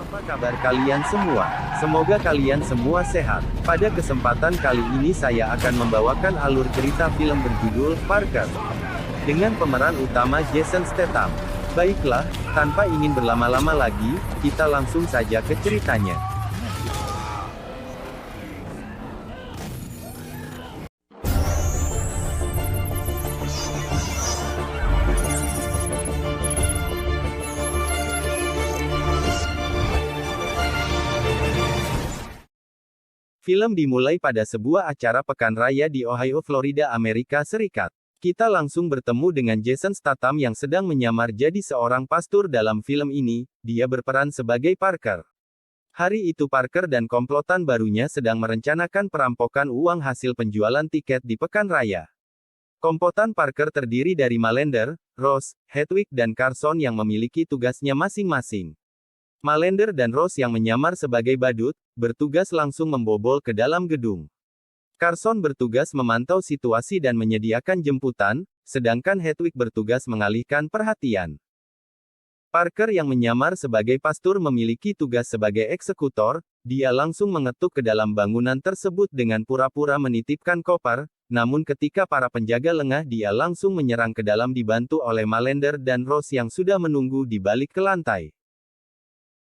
Apa kabar kalian semua? Semoga kalian semua sehat. Pada kesempatan kali ini saya akan membawakan alur cerita film berjudul Parker, dengan pemeran utama Jason Statham. Baiklah, tanpa ingin berlama-lama lagi, kita langsung saja ke ceritanya. Film dimulai pada sebuah acara pekan raya di Ohio, Florida, Amerika Serikat. Kita langsung bertemu dengan Jason Statham yang sedang menyamar jadi seorang pastor dalam film ini. Dia berperan sebagai Parker. Hari itu Parker dan komplotan barunya sedang merencanakan perampokan uang hasil penjualan tiket di pekan raya. Komplotan Parker terdiri dari Mallender, Ross, Hedwig dan Carson yang memiliki tugasnya masing-masing. Mallender dan Ross yang menyamar sebagai badut, bertugas langsung membobol ke dalam gedung. Carson bertugas memantau situasi dan menyediakan jemputan, sedangkan Hedwig bertugas mengalihkan perhatian. Parker yang menyamar sebagai pastor memiliki tugas sebagai eksekutor. Dia langsung mengetuk ke dalam bangunan tersebut dengan pura-pura menitipkan koper, namun ketika para penjaga lengah dia langsung menyerang ke dalam dibantu oleh Mallender dan Ross yang sudah menunggu di balik ke lantai.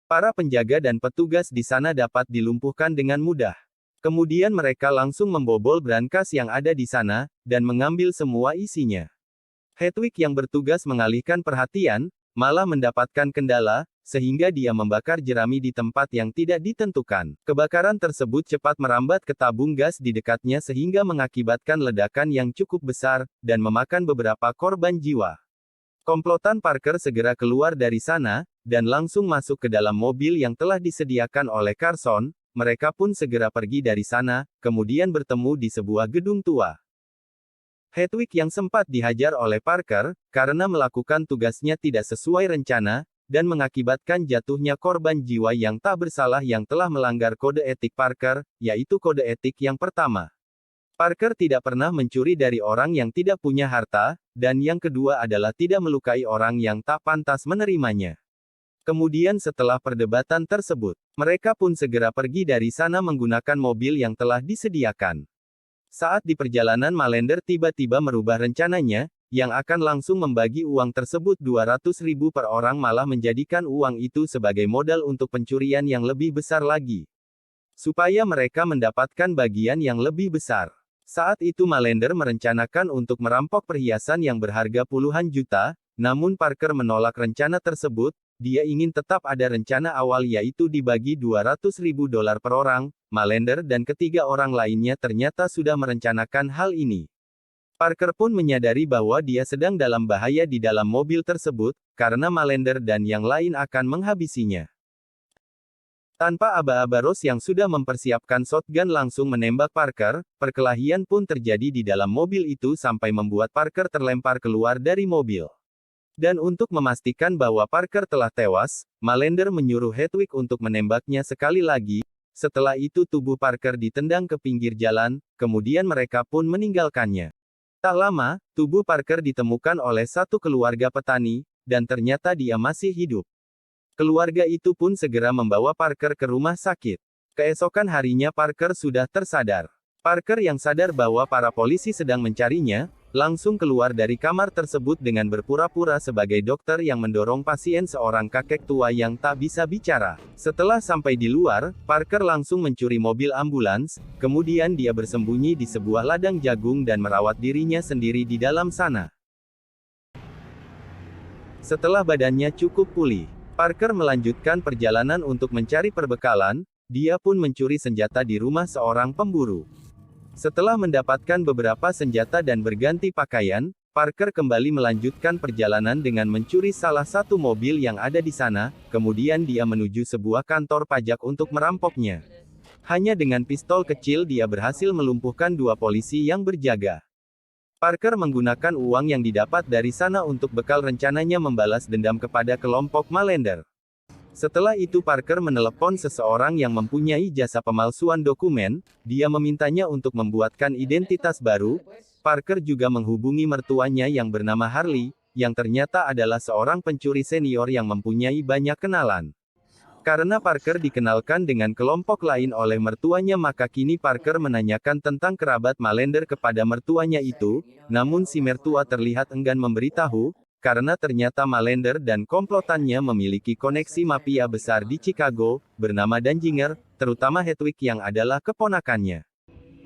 Para penjaga dan petugas di sana dapat dilumpuhkan dengan mudah. Kemudian mereka langsung membobol brankas yang ada di sana, dan mengambil semua isinya. Hedwig yang bertugas mengalihkan perhatian, malah mendapatkan kendala, sehingga dia membakar jerami di tempat yang tidak ditentukan. Kebakaran tersebut cepat merambat ke tabung gas di dekatnya sehingga mengakibatkan ledakan yang cukup besar, dan memakan beberapa korban jiwa. Komplotan Parker segera keluar dari sana, dan langsung masuk ke dalam mobil yang telah disediakan oleh Carson. Mereka pun segera pergi dari sana, kemudian bertemu di sebuah gedung tua. Hedwig yang sempat dihajar oleh Parker, karena melakukan tugasnya tidak sesuai rencana, dan mengakibatkan jatuhnya korban jiwa yang tak bersalah yang telah melanggar kode etik Parker, yaitu kode etik yang pertama. Parker tidak pernah mencuri dari orang yang tidak punya harta, dan yang kedua adalah tidak melukai orang yang tak pantas menerimanya. Kemudian setelah perdebatan tersebut, mereka pun segera pergi dari sana menggunakan mobil yang telah disediakan. Saat di perjalanan Mallender tiba-tiba merubah rencananya, yang akan langsung membagi uang tersebut 200.000 per orang malah menjadikan uang itu sebagai modal untuk pencurian yang lebih besar lagi. Supaya mereka mendapatkan bagian yang lebih besar. Saat itu Mallender merencanakan untuk merampok perhiasan yang berharga puluhan juta, namun Parker menolak rencana tersebut. Dia ingin tetap ada rencana awal yaitu dibagi 200.000 dolar per orang. Mallender dan ketiga orang lainnya ternyata sudah merencanakan hal ini. Parker pun menyadari bahwa dia sedang dalam bahaya di dalam mobil tersebut, karena Mallender dan yang lain akan menghabisinya. Tanpa aba-aba Ross yang sudah mempersiapkan shotgun langsung menembak Parker, perkelahian pun terjadi di dalam mobil itu sampai membuat Parker terlempar keluar dari mobil. Dan untuk memastikan bahwa Parker telah tewas, Mallender menyuruh Hedwig untuk menembaknya sekali lagi. Setelah itu tubuh Parker ditendang ke pinggir jalan, kemudian mereka pun meninggalkannya. Tak lama, tubuh Parker ditemukan oleh satu keluarga petani, dan ternyata dia masih hidup. Keluarga itu pun segera membawa Parker ke rumah sakit. Keesokan harinya Parker sudah tersadar. Parker yang sadar bahwa para polisi sedang mencarinya, langsung keluar dari kamar tersebut dengan berpura-pura sebagai dokter yang mendorong pasien seorang kakek tua yang tak bisa bicara. Setelah sampai di luar, Parker langsung mencuri mobil ambulans, kemudian dia bersembunyi di sebuah ladang jagung dan merawat dirinya sendiri di dalam sana. Setelah badannya cukup pulih, Parker melanjutkan perjalanan untuk mencari perbekalan. Dia pun mencuri senjata di rumah seorang pemburu. Setelah mendapatkan beberapa senjata dan berganti pakaian, Parker kembali melanjutkan perjalanan dengan mencuri salah satu mobil yang ada di sana, kemudian dia menuju sebuah kantor pajak untuk merampoknya. Hanya dengan pistol kecil dia berhasil melumpuhkan dua polisi yang berjaga. Parker menggunakan uang yang didapat dari sana untuk bekal rencananya membalas dendam kepada kelompok Mallender. Setelah itu Parker menelepon seseorang yang mempunyai jasa pemalsuan dokumen. Dia memintanya untuk membuatkan identitas baru. Parker juga menghubungi mertuanya yang bernama Harley, yang ternyata adalah seorang pencuri senior yang mempunyai banyak kenalan. Karena Parker dikenalkan dengan kelompok lain oleh mertuanya, maka kini Parker menanyakan tentang kerabat Malender kepada mertuanya itu, namun si mertua terlihat enggan memberitahu, karena ternyata Malender dan komplotannya memiliki koneksi mafia besar di Chicago, bernama Danziger, terutama Hedwig yang adalah keponakannya.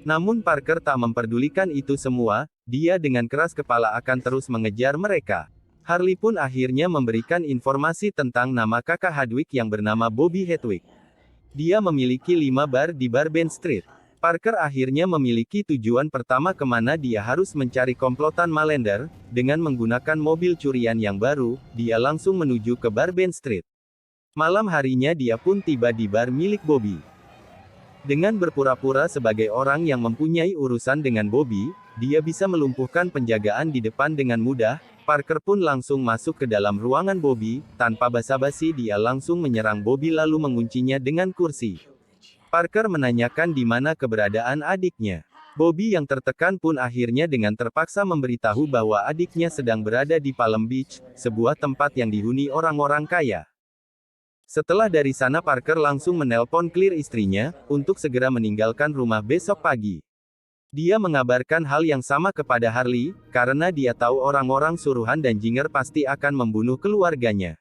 Namun Parker tak memperdulikan itu semua, dia dengan keras kepala akan terus mengejar mereka. Harley pun akhirnya memberikan informasi tentang nama kakak Hedwig yang bernama Bobby Hedwig. Dia memiliki 5 bar di Bourbon Street. Parker akhirnya memiliki tujuan pertama kemana dia harus mencari komplotan Malender, dengan menggunakan mobil curian yang baru, dia langsung menuju ke Bourbon Street. Malam harinya dia pun tiba di bar milik Bobby. Dengan berpura-pura sebagai orang yang mempunyai urusan dengan Bobby, dia bisa melumpuhkan penjagaan di depan dengan mudah. Parker pun langsung masuk ke dalam ruangan Bobby, tanpa basa-basi dia langsung menyerang Bobby lalu menguncinya dengan kursi. Parker menanyakan di mana keberadaan adiknya. Bobby yang tertekan pun akhirnya dengan terpaksa memberitahu bahwa adiknya sedang berada di Palm Beach, sebuah tempat yang dihuni orang-orang kaya. Setelah dari sana Parker langsung menelpon Claire istrinya, untuk segera meninggalkan rumah besok pagi. Dia mengabarkan hal yang sama kepada Harley, karena dia tahu orang-orang suruhan Danziger pasti akan membunuh keluarganya.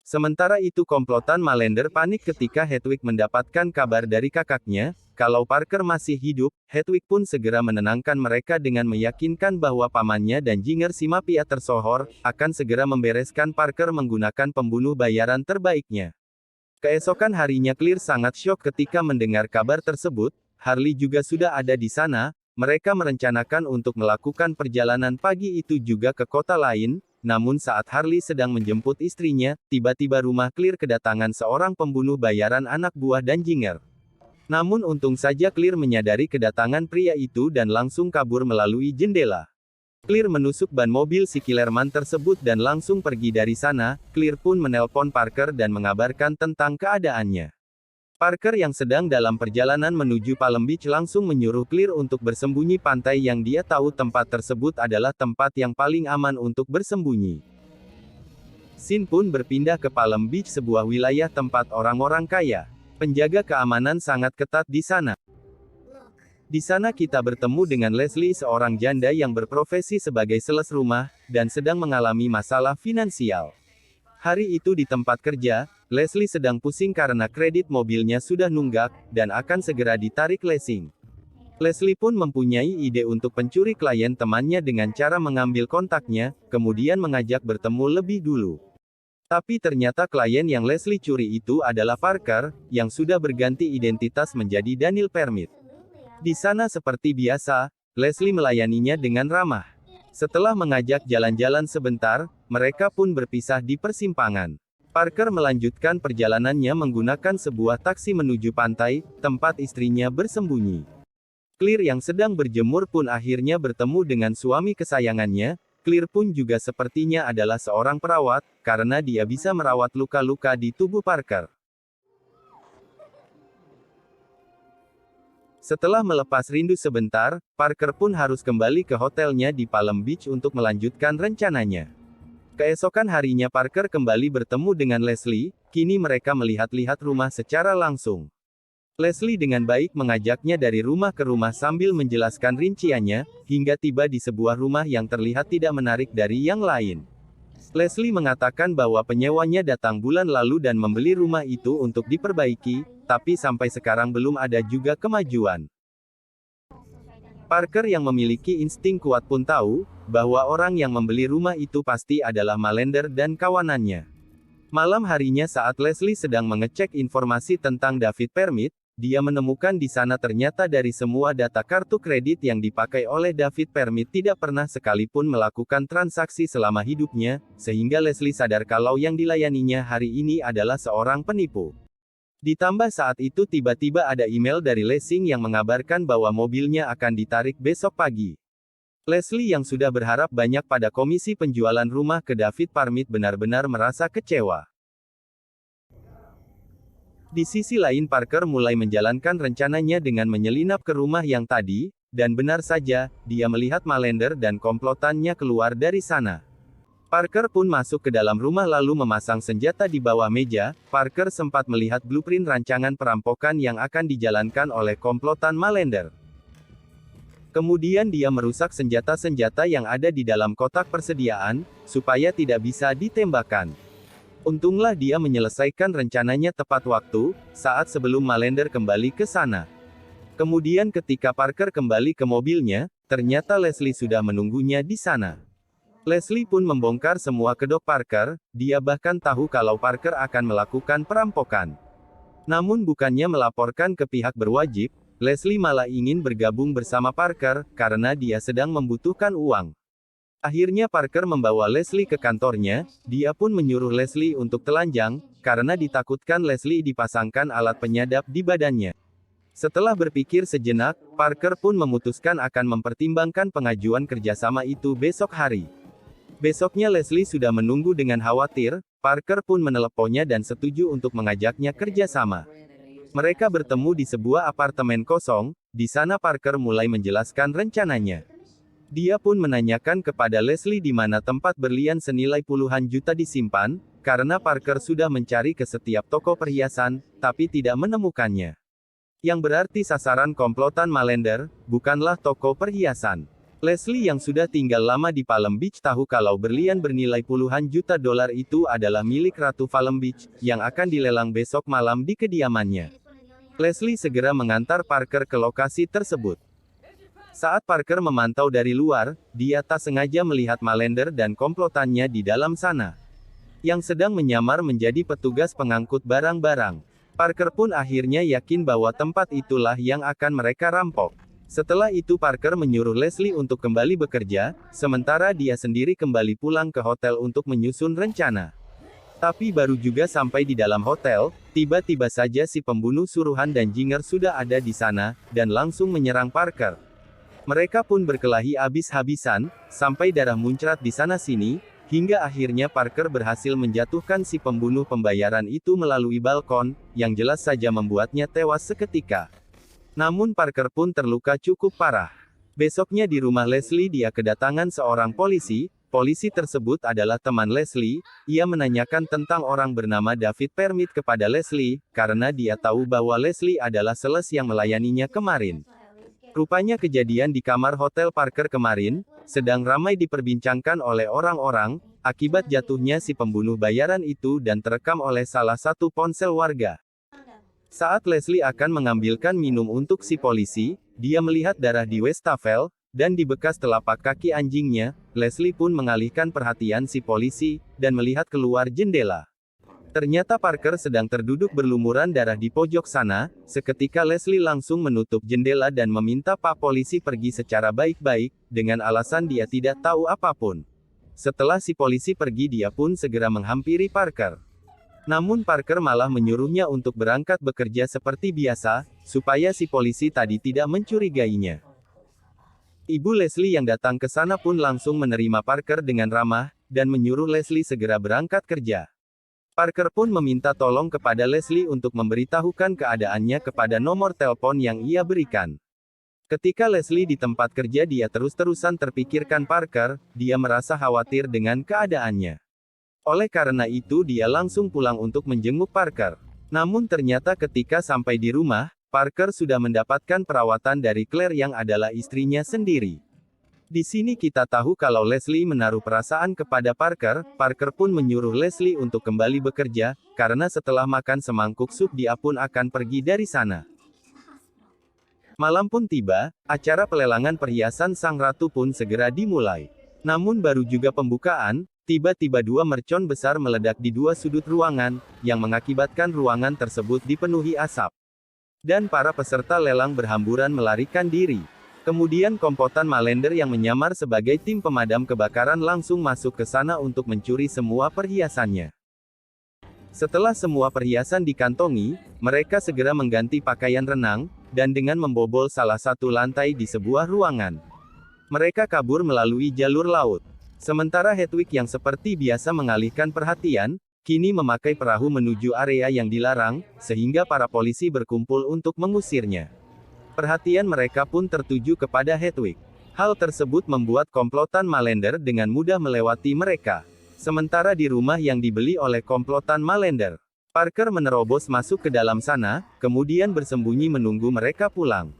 Sementara itu komplotan Malender panik ketika Hedwig mendapatkan kabar dari kakaknya, kalau Parker masih hidup. Hedwig pun segera menenangkan mereka dengan meyakinkan bahwa pamannya Danziger si mafia tersohor, akan segera membereskan Parker menggunakan pembunuh bayaran terbaiknya. Keesokan harinya Claire sangat syok ketika mendengar kabar tersebut. Harley juga sudah ada di sana. Mereka merencanakan untuk melakukan perjalanan pagi itu juga ke kota lain, namun saat Harley sedang menjemput istrinya, tiba-tiba rumah Claire kedatangan seorang pembunuh bayaran anak buah Danziger. Namun untung saja Claire menyadari kedatangan pria itu dan langsung kabur melalui jendela. Claire menusuk ban mobil si killerman tersebut dan langsung pergi dari sana. Claire pun menelpon Parker dan mengabarkan tentang keadaannya. Parker yang sedang dalam perjalanan menuju Palm Beach langsung menyuruh Claire untuk bersembunyi pantai yang dia tahu tempat tersebut adalah tempat yang paling aman untuk bersembunyi. Scene pun berpindah ke Palm Beach, sebuah wilayah tempat orang-orang kaya. Penjaga keamanan sangat ketat di sana. Di sana kita bertemu dengan Leslie, seorang janda yang berprofesi sebagai sales rumah, dan sedang mengalami masalah finansial. Hari itu di tempat kerja, Leslie sedang pusing karena kredit mobilnya sudah nunggak, dan akan segera ditarik leasing. Leslie pun mempunyai ide untuk pencuri klien temannya dengan cara mengambil kontaknya, kemudian mengajak bertemu lebih dulu. Tapi ternyata klien yang Leslie curi itu adalah Parker, yang sudah berganti identitas menjadi Daniel Permit. Di sana seperti biasa, Leslie melayaninya dengan ramah. Setelah mengajak jalan-jalan sebentar, mereka pun berpisah di persimpangan. Parker melanjutkan perjalanannya menggunakan sebuah taksi menuju pantai, tempat istrinya bersembunyi. Claire yang sedang berjemur pun akhirnya bertemu dengan suami kesayangannya. Claire pun juga sepertinya adalah seorang perawat, karena dia bisa merawat luka-luka di tubuh Parker. Setelah melepas rindu sebentar, Parker pun harus kembali ke hotelnya di Palm Beach untuk melanjutkan rencananya. Keesokan harinya Parker kembali bertemu dengan Leslie, kini mereka melihat-lihat rumah secara langsung. Leslie dengan baik mengajaknya dari rumah ke rumah sambil menjelaskan rinciannya, hingga tiba di sebuah rumah yang terlihat tidak menarik dari yang lain. Leslie mengatakan bahwa penyewanya datang bulan lalu dan membeli rumah itu untuk diperbaiki, tapi sampai sekarang belum ada juga kemajuan. Parker yang memiliki insting kuat pun tahu, bahwa orang yang membeli rumah itu pasti adalah Malender dan kawanannya. Malam harinya saat Leslie sedang mengecek informasi tentang David Permit, dia menemukan di sana ternyata dari semua data kartu kredit yang dipakai oleh David Permit tidak pernah sekalipun melakukan transaksi selama hidupnya, sehingga Leslie sadar kalau yang dilayaninya hari ini adalah seorang penipu. Ditambah saat itu tiba-tiba ada email dari leasing yang mengabarkan bahwa mobilnya akan ditarik besok pagi. Leslie yang sudah berharap banyak pada komisi penjualan rumah ke David Permit benar-benar merasa kecewa. Di sisi lain Parker mulai menjalankan rencananya dengan menyelinap ke rumah yang tadi, dan benar saja, dia melihat Malender dan komplotannya keluar dari sana. Parker pun masuk ke dalam rumah lalu memasang senjata di bawah meja. Parker sempat melihat blueprint rancangan perampokan yang akan dijalankan oleh komplotan Malender. Kemudian dia merusak senjata-senjata yang ada di dalam kotak persediaan, supaya tidak bisa ditembakkan. Untunglah dia menyelesaikan rencananya tepat waktu, saat sebelum Malender kembali ke sana. Kemudian ketika Parker kembali ke mobilnya, ternyata Leslie sudah menunggunya di sana. Leslie pun membongkar semua kedok Parker, dia bahkan tahu kalau Parker akan melakukan perampokan. Namun bukannya melaporkan ke pihak berwajib, Leslie malah ingin bergabung bersama Parker, karena dia sedang membutuhkan uang. Akhirnya Parker membawa Leslie ke kantornya, dia pun menyuruh Leslie untuk telanjang, karena ditakutkan Leslie dipasangkan alat penyadap di badannya. Setelah berpikir sejenak, Parker pun memutuskan akan mempertimbangkan pengajuan kerjasama itu besok hari. Besoknya Leslie sudah menunggu dengan khawatir, Parker pun meneleponnya dan setuju untuk mengajaknya kerjasama. Mereka bertemu di sebuah apartemen kosong, di sana Parker mulai menjelaskan rencananya. Dia pun menanyakan kepada Leslie di mana tempat berlian senilai puluhan juta disimpan, karena Parker sudah mencari ke setiap toko perhiasan, tapi tidak menemukannya. Yang berarti sasaran komplotan Malender, bukanlah toko perhiasan. Leslie yang sudah tinggal lama di Palm Beach tahu kalau berlian bernilai puluhan juta dolar itu adalah milik Ratu Palm Beach, yang akan dilelang besok malam di kediamannya. Leslie segera mengantar Parker ke lokasi tersebut. Saat Parker memantau dari luar, dia tak sengaja melihat Malender dan komplotannya di dalam sana, yang sedang menyamar menjadi petugas pengangkut barang-barang. Parker pun akhirnya yakin bahwa tempat itulah yang akan mereka rampok. Setelah itu Parker menyuruh Leslie untuk kembali bekerja, sementara dia sendiri kembali pulang ke hotel untuk menyusun rencana. Tapi baru juga sampai di dalam hotel, tiba-tiba saja si pembunuh suruhan dan Jinger sudah ada di sana, dan langsung menyerang Parker. Mereka pun berkelahi habis-habisan, sampai darah muncrat di sana-sini, hingga akhirnya Parker berhasil menjatuhkan si pembunuh pembayaran itu melalui balkon, yang jelas saja membuatnya tewas seketika. Namun Parker pun terluka cukup parah. Besoknya di rumah Leslie dia kedatangan seorang polisi. Polisi tersebut adalah teman Leslie. Ia menanyakan tentang orang bernama David Permit kepada Leslie, karena dia tahu bahwa Leslie adalah sales yang melayaninya kemarin. Rupanya kejadian di kamar hotel Parker kemarin, sedang ramai diperbincangkan oleh orang-orang, akibat jatuhnya si pembunuh bayaran itu dan terekam oleh salah satu ponsel warga. Saat Leslie akan mengambilkan minum untuk si polisi, dia melihat darah di wastafel, dan di bekas telapak kaki anjingnya. Leslie pun mengalihkan perhatian si polisi, dan melihat keluar jendela. Ternyata Parker sedang terduduk berlumuran darah di pojok sana. Seketika Leslie langsung menutup jendela dan meminta Pak Polisi pergi secara baik-baik, dengan alasan dia tidak tahu apapun. Setelah si polisi pergi dia pun segera menghampiri Parker. Namun Parker malah menyuruhnya untuk berangkat bekerja seperti biasa, supaya si polisi tadi tidak mencurigainya. Ibu Leslie yang datang ke sana pun langsung menerima Parker dengan ramah, dan menyuruh Leslie segera berangkat kerja. Parker pun meminta tolong kepada Leslie untuk memberitahukan keadaannya kepada nomor telepon yang ia berikan. Ketika Leslie di tempat kerja dia terus-terusan terpikirkan Parker, dia merasa khawatir dengan keadaannya. Oleh karena itu dia langsung pulang untuk menjenguk Parker. Namun ternyata ketika sampai di rumah, Parker sudah mendapatkan perawatan dari Claire yang adalah istrinya sendiri. Di sini kita tahu kalau Leslie menaruh perasaan kepada Parker. Parker pun menyuruh Leslie untuk kembali bekerja, karena setelah makan semangkuk sup dia pun akan pergi dari sana. Malam pun tiba, acara pelelangan perhiasan sang ratu pun segera dimulai. Namun baru juga pembukaan, tiba-tiba dua mercon besar meledak di dua sudut ruangan, yang mengakibatkan ruangan tersebut dipenuhi asap. Dan para peserta lelang berhamburan melarikan diri. Kemudian komplotan Malender yang menyamar sebagai tim pemadam kebakaran langsung masuk ke sana untuk mencuri semua perhiasannya. Setelah semua perhiasan dikantongi, mereka segera mengganti pakaian renang, dan dengan membobol salah satu lantai di sebuah ruangan. Mereka kabur melalui jalur laut. Sementara Hedwig yang seperti biasa mengalihkan perhatian, kini memakai perahu menuju area yang dilarang, sehingga para polisi berkumpul untuk mengusirnya. Perhatian mereka pun tertuju kepada Hedwig. Hal tersebut membuat komplotan Malender dengan mudah melewati mereka. Sementara di rumah yang dibeli oleh komplotan Malender, Parker menerobos masuk ke dalam sana, kemudian bersembunyi menunggu mereka pulang.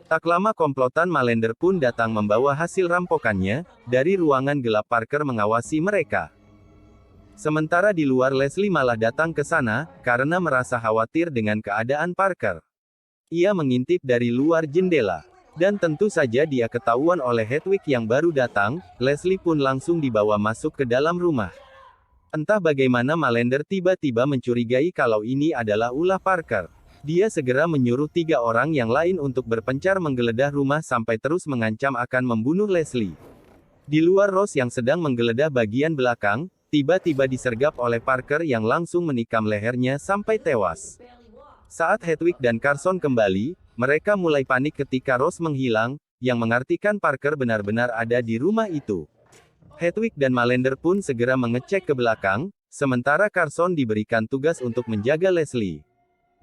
Tak lama komplotan Malender pun datang membawa hasil rampokannya. Dari ruangan gelap Parker mengawasi mereka. Sementara di luar Leslie malah datang ke sana, karena merasa khawatir dengan keadaan Parker. Ia mengintip dari luar jendela. Dan tentu saja dia ketahuan oleh Hedwig yang baru datang. Leslie pun langsung dibawa masuk ke dalam rumah. Entah bagaimana Malender tiba-tiba mencurigai kalau ini adalah ulah Parker. Dia segera menyuruh 3 orang yang lain untuk berpencar menggeledah rumah sampai terus mengancam akan membunuh Leslie. Di luar Rose yang sedang menggeledah bagian belakang, tiba-tiba disergap oleh Parker yang langsung menikam lehernya sampai tewas. Saat Hedwig dan Carson kembali, mereka mulai panik ketika Rose menghilang, yang mengartikan Parker benar-benar ada di rumah itu. Hedwig dan Malender pun segera mengecek ke belakang, sementara Carson diberikan tugas untuk menjaga Leslie.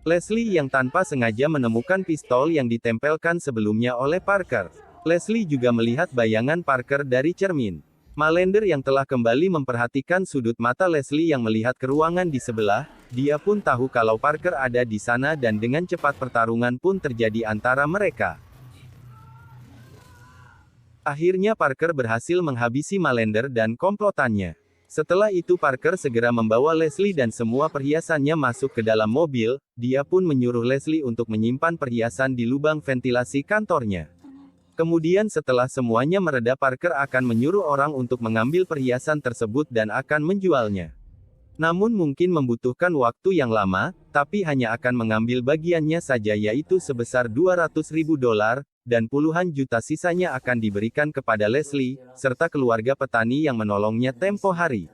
Leslie yang tanpa sengaja menemukan pistol yang ditempelkan sebelumnya oleh Parker. Leslie juga melihat bayangan Parker dari cermin. Malender yang telah kembali memperhatikan sudut mata Leslie yang melihat ke ruangan di sebelah, dia pun tahu kalau Parker ada di sana dan dengan cepat pertarungan pun terjadi antara mereka. Akhirnya Parker berhasil menghabisi Malender dan komplotannya. Setelah itu Parker segera membawa Leslie dan semua perhiasannya masuk ke dalam mobil. Dia pun menyuruh Leslie untuk menyimpan perhiasan di lubang ventilasi kantornya. Kemudian setelah semuanya mereda Parker akan menyuruh orang untuk mengambil perhiasan tersebut dan akan menjualnya. Namun mungkin membutuhkan waktu yang lama, tapi hanya akan mengambil bagiannya saja yaitu sebesar $200.000, dan puluhan juta sisanya akan diberikan kepada Leslie, serta keluarga petani yang menolongnya tempo hari.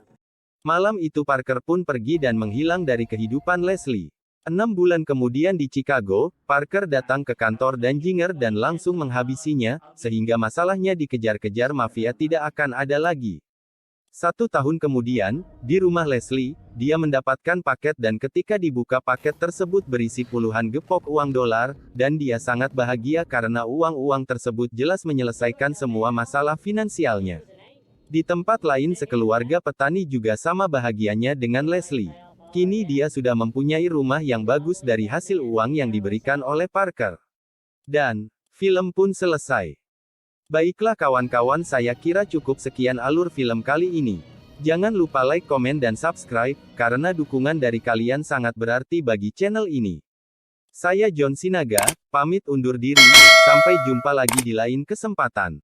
Malam itu Parker pun pergi dan menghilang dari kehidupan Leslie. 6 bulan kemudian di Chicago, Parker datang ke kantor Danziger dan langsung menghabisinya, sehingga masalahnya dikejar-kejar mafia tidak akan ada lagi. 1 tahun kemudian, di rumah Leslie, dia mendapatkan paket dan ketika dibuka paket tersebut berisi puluhan gepok uang dolar, dan dia sangat bahagia karena uang-uang tersebut jelas menyelesaikan semua masalah finansialnya. Di tempat lain sekeluarga petani juga sama bahagianya dengan Leslie. Kini dia sudah mempunyai rumah yang bagus dari hasil uang yang diberikan oleh Parker. Dan, film pun selesai. Baiklah kawan-kawan, saya kira cukup sekian alur film kali ini. Jangan lupa like, komen dan subscribe, karena dukungan dari kalian sangat berarti bagi channel ini. Saya John Sinaga, pamit undur diri, sampai jumpa lagi di lain kesempatan.